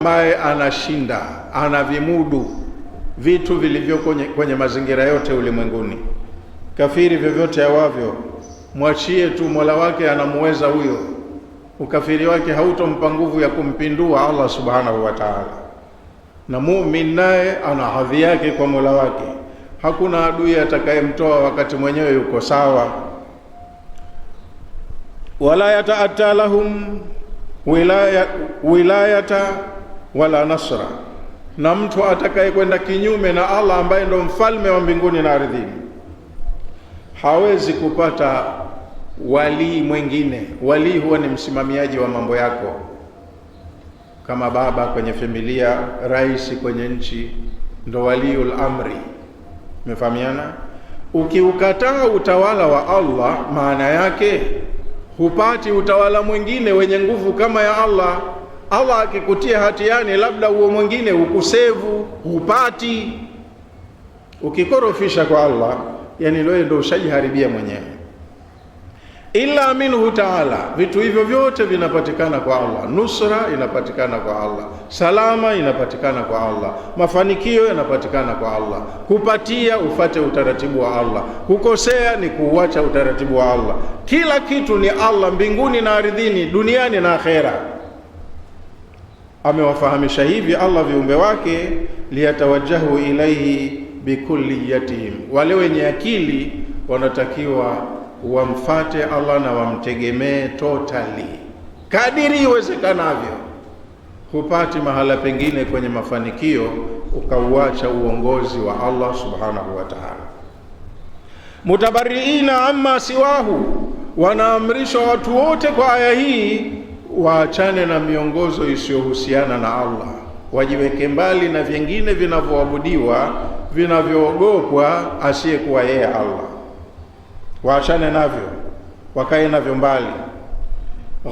ambaye anashinda, anavimudu vitu vilivyo kwenye mazingira yote ulimwenguni. Kafiri vyovyote awavyo, mwachie tu, Mola wake anamuweza huyo. Ukafiri wake hautompa nguvu ya kumpindua Allah subhanahu wa ta'ala. Na muumini naye ana hadhi yake kwa Mola wake. Hakuna adui atakayemtoa wakati mwenyewe yuko sawa. Wala yata'atta lahum wilayata wala nasra, na mtu atakaye kwenda kinyume na Allah ambaye ndo mfalme wa mbinguni na ardhini hawezi kupata wali mwingine. Wali huwa ni msimamiaji wa mambo yako, kama baba kwenye familia, rais kwenye nchi, ndo waliul amri. Umefahamiana? Ukiukataa utawala wa Allah, maana yake hupati utawala mwingine wenye nguvu kama ya Allah. Allah akikutia hatiani, labda huo mwingine ukusevu, hupati. Ukikorofisha kwa Allah, yani wewe ndio ushajiharibia mwenyewe. Illa minhu ta'ala, vitu hivyo vyote vinapatikana kwa Allah. Nusra inapatikana kwa Allah, salama inapatikana kwa Allah, mafanikio yanapatikana kwa Allah. Kupatia ufate utaratibu wa Allah, kukosea ni kuuacha utaratibu wa Allah. Kila kitu ni Allah, mbinguni na ardhini, duniani na akhera. Amewafahamisha hivi Allah viumbe wake, liyatawajjahu ilaihi bikulliyatihim. Wale wenye akili wanatakiwa wamfate Allah na wamtegemee totally, kadiri iwezekanavyo. Hupati mahala pengine kwenye mafanikio ukauacha uongozi wa Allah subhanahu wa ta'ala. Mutabariina amma siwahu, wanaamrishwa watu wote kwa aya hii waachane na miongozo isiyohusiana na Allah, wajiweke mbali na vingine vinavyoabudiwa, vinavyoogopwa asiyekuwa yeye Allah. Waachane navyo, wakae navyo mbali.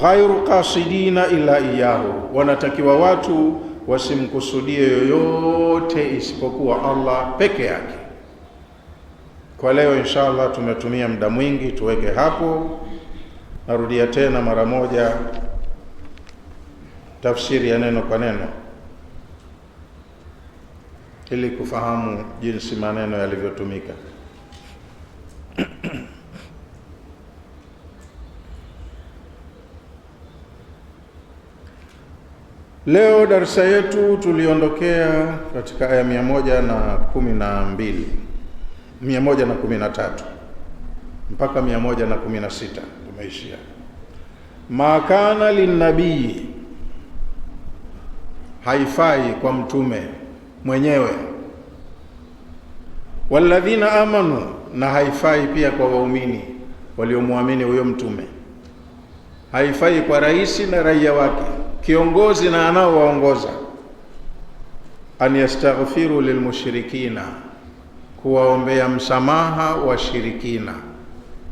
Ghairu qasidina illa iyahu, wanatakiwa watu wasimkusudie yoyote isipokuwa Allah peke yake. Kwa leo inshallah tumetumia muda mwingi, tuweke hapo. Narudia tena mara moja tafsiri ya neno kwa neno ili kufahamu jinsi maneno yalivyotumika. Leo darasa yetu tuliondokea katika aya 113 mpaka 116 tumeishia. Ma kana linnabii, haifai kwa mtume mwenyewe. Walladhina amanu, na haifai pia kwa waumini waliomwamini huyo mtume. Haifai kwa rais na raia wake, kiongozi na anaowaongoza, an yastaghfiru lilmushrikina, kuwaombea msamaha washirikina,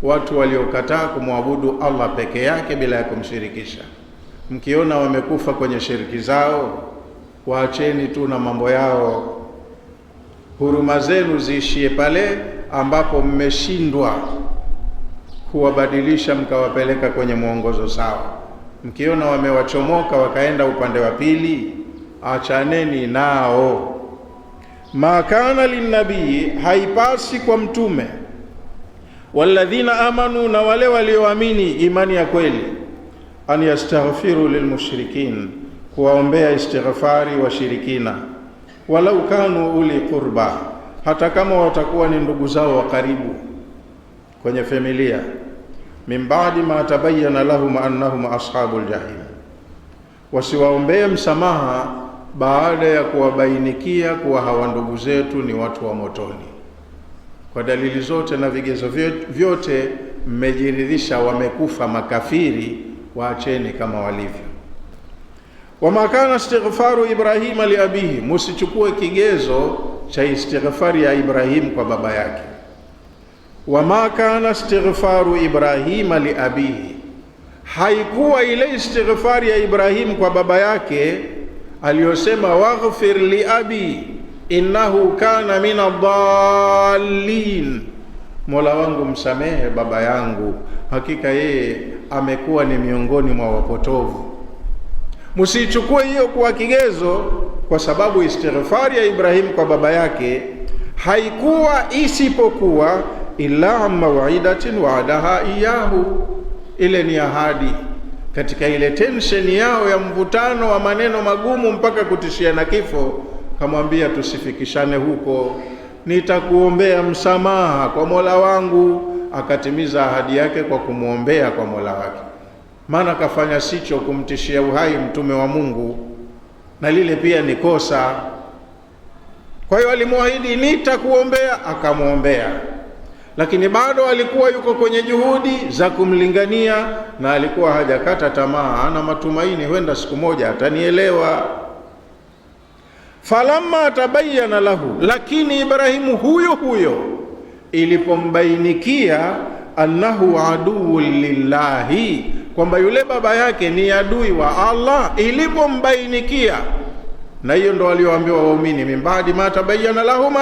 watu waliokataa kumwabudu Allah peke yake bila ya kumshirikisha. Mkiona wamekufa kwenye shiriki zao, waacheni tu na mambo yao. Huruma zenu ziishie pale ambapo mmeshindwa kuwabadilisha mkawapeleka kwenye mwongozo sawa. Mkiona wamewachomoka wakaenda upande wa pili, achaneni nao. Ma kana linnabii, haipasi kwa mtume, walladhina amanu, na wale walioamini imani ya kweli, an yastaghfiru lilmushrikin, kuwaombea istighfari washirikina, walau kanu uli qurba, hata kama watakuwa ni ndugu zao wa karibu kwenye familia, min ba'di ma tabayyana lahum annahum ashabul jahim, wasiwaombee msamaha baada ya kuwabainikia kuwa hawa ndugu zetu ni watu wa motoni. Kwa dalili zote na vigezo vyote mmejiridhisha wamekufa makafiri, waacheni kama walivyo. Wama kana istighfaru Ibrahima li abihi, musichukue kigezo cha istighfari ya Ibrahim kwa baba yake. Wama kana istighfaru Ibrahima li abihi, haikuwa ile istighfari ya Ibrahim kwa baba yake aliyosema waghfir li abi innahu kana min ad-dallin, Mola wangu msamehe baba yangu, hakika yeye amekuwa ni miongoni mwa wapotovu. Msichukue hiyo kuwa kigezo, kwa sababu istighfari ya Ibrahim kwa baba yake haikuwa isipokuwa illa maw'idatin wa'adaha iyahu. Ile ni ahadi katika ile tension yao ya mvutano wa maneno magumu mpaka kutishia na kifo. Kamwambia, tusifikishane huko, nitakuombea msamaha kwa Mola wangu. Akatimiza ahadi yake kwa kumwombea kwa Mola wake, maana kafanya sicho kumtishia uhai mtume wa Mungu, na lile pia ni kosa. Kwa hiyo alimwahidi, nitakuombea, akamwombea, lakini bado alikuwa yuko kwenye juhudi za kumlingania, na alikuwa hajakata tamaa, ana matumaini, huenda siku moja atanielewa. Falamma tabayyana lahu, lakini Ibrahimu huyo huyo ilipombainikia annahu aduwwun lillahi, kwamba yule baba yake ni adui wa Allah, ilipombainikia, na hiyo ndo walioambiwa waumini, min ba'di ma tabayyana lahum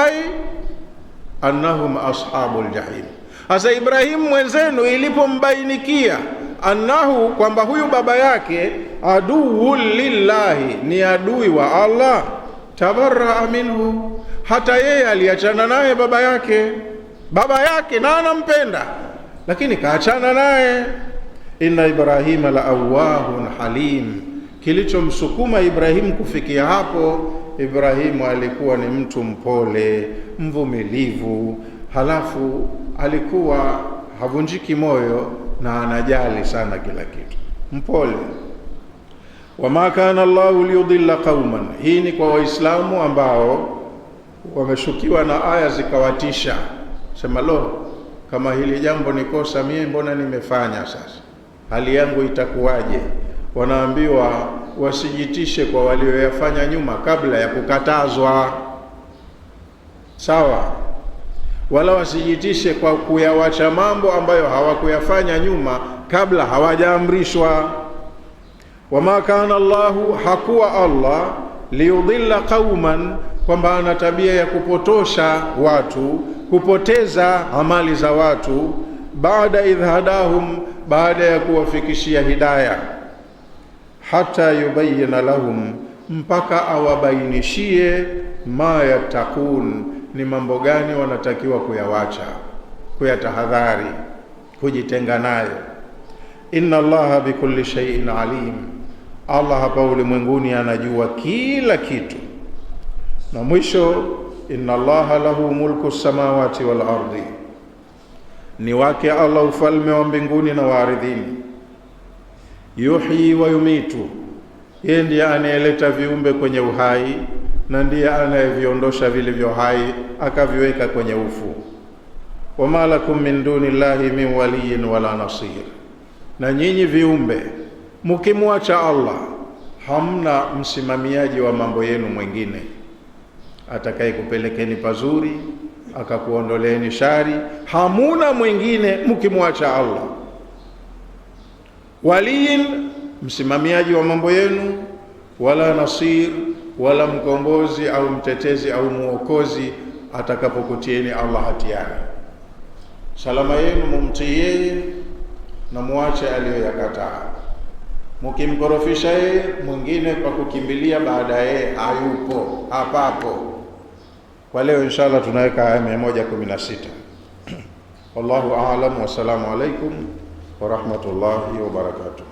annahum ashabul jahim. Hasa Ibrahimu mwenzenu ilipombainikia annahu, kwamba huyu baba yake aduwwun lillahi, ni adui wa Allah, tabarraa minhu, hata yeye aliachana naye baba yake na anampenda, lakini kaachana naye. Inna Ibrahima la awwahun halim. Kilichomsukuma Ibrahimu kufikia hapo, Ibrahimu alikuwa ni mtu mpole, mvumilivu, halafu alikuwa havunjiki moyo na anajali sana kila kitu, mpole. Wama kana Allahu liyudilla qauman, hii ni kwa Waislamu ambao wameshukiwa na aya zikawatisha, sema lo, kama hili jambo ni kosa, mimi mbona nimefanya, sasa hali yangu itakuwaje? Wanaambiwa wasijitishe kwa walioyafanya nyuma kabla ya kukatazwa, sawa, wala wasijitishe kwa kuyawacha mambo ambayo hawakuyafanya nyuma kabla hawajaamrishwa. Wama kana Allahu, hakuwa Allah, liyudilla qauman, kwamba ana tabia ya kupotosha watu, kupoteza amali za watu, baada idh hadahum, baada ya kuwafikishia hidayah, hata yubayyana lahum, mpaka awabainishie ma yattaqun, ni mambo gani wanatakiwa kuyawacha, kuyatahadhari, kujitenga nayo. Inna Allaha bikulli shay'in alim, Allah hapa ulimwenguni anajua kila kitu. Na mwisho, inna Allaha lahu mulku samawati wal ardi, ni wake Allah ufalme wa mbinguni na wa ardhini. Yuhyi wa yumitu, yeye ndiye anayeleta viumbe kwenye uhai na ndiye anayeviondosha vilivyo hai akaviweka kwenye ufu. Wama lakum min dunillahi min waliyin wala nasir, na nyinyi viumbe mkimwacha Allah hamna msimamiaji wa mambo yenu mwingine atakaye kupelekeni pazuri akakuondoleeni shari, hamuna mwingine mkimwacha Allah. Waliyin, msimamiaji wa mambo yenu, wala nasir, wala mkombozi au mtetezi au muokozi atakapokutieni Allah hatiani. Salama yenu mumtii yeye na muache aliyoyakataa. Mkimkorofisha yeye, mwingine kwa kukimbilia baada yeye hayupo, hapapo. Kwa leo inshallah tunaweka aya 116. Wallahu a'lam, wassalamu alaikum wa rahmatullahi wa barakatuh.